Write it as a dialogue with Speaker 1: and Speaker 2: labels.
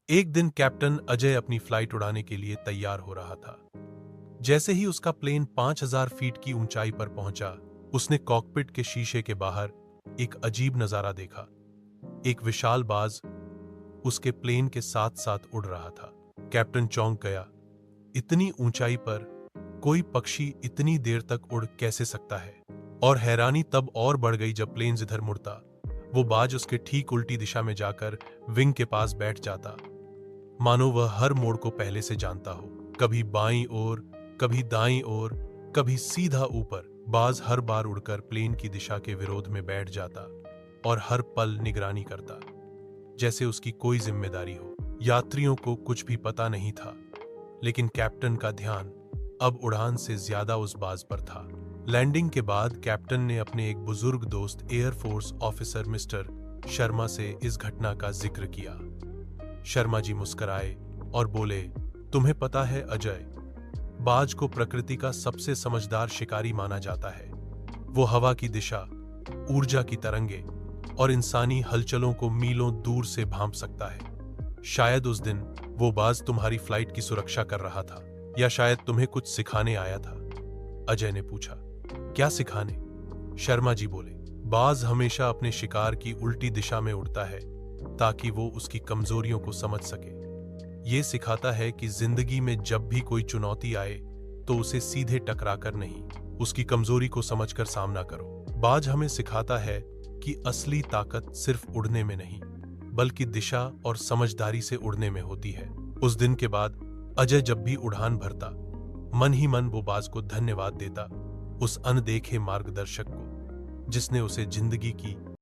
Speaker 1: एक दिन कैप्टन अजय अपनी फ्लाइट उड़ाने के लिए तैयार हो रहा था। जैसे ही उसका प्लेन 5000 फीट की ऊंचाई पर पहुंचा, उसने कॉकपिट के शीशे के बाहर एक अजीब नजारा देखा। एक विशाल बाज उसके प्लेन के साथ साथ उड़ रहा था। कैप्टन चौंक गया। इतनी ऊंचाई पर कोई पक्षी इतनी देर तक उड़ कैसे सकता है? और हैरानी तब और बढ़ गई जब प्लेन जिधर मुड़ता, वो बाज उसके ठीक उल्टी दिशा में जाकर विंग के पास बैठ जाता, मानो वह हर मोड़ को पहले से जानता हो। कभी बाईं ओर, कभी दाईं ओर, कभी सीधा ऊपर। बाज हर बार उड़कर प्लेन की दिशा के विरोध में बैठ जाता और हर पल निगरानी करता, जैसे उसकी कोई जिम्मेदारी हो। यात्रियों को कुछ भी पता नहीं था, लेकिन कैप्टन का ध्यान अब उड़ान से ज्यादा उस बाज पर था। लैंडिंग के बाद कैप्टन ने अपने एक बुजुर्ग दोस्त एयरफोर्स ऑफिसर मिस्टर शर्मा से इस घटना का जिक्र किया। शर्मा जी मुस्कुराए और बोले, तुम्हें पता है अजय, बाज को प्रकृति का सबसे समझदार शिकारी माना जाता है। वो हवा की दिशा, ऊर्जा की तरंगे और इंसानी हलचलों को मीलों दूर से भांप सकता है। शायद उस दिन वो बाज तुम्हारी फ्लाइट की सुरक्षा कर रहा था, या शायद तुम्हें कुछ सिखाने आया था। अजय ने पूछा, क्या सिखाने? शर्मा जी बोले, बाज हमेशा अपने शिकार की उल्टी दिशा में उड़ता है ताकि वो उसकी कमजोरियों को समझ सके। ये सिखाता है कि जिंदगी में जब भी कोई चुनौती आए तो उसे सीधे टकराकर नहीं, उसकी कमजोरी को समझकर सामना करो। बाज हमें सिखाता है कि असली ताकत सिर्फ उड़ने में नहीं, बल्कि दिशा और समझदारी से उड़ने में होती है। उस दिन के बाद अजय जब भी उड़ान भरता, मन ही मन वो बाज को धन्यवाद देता, उस अनदेखे मार्गदर्शक को जिसने उसे जिंदगी की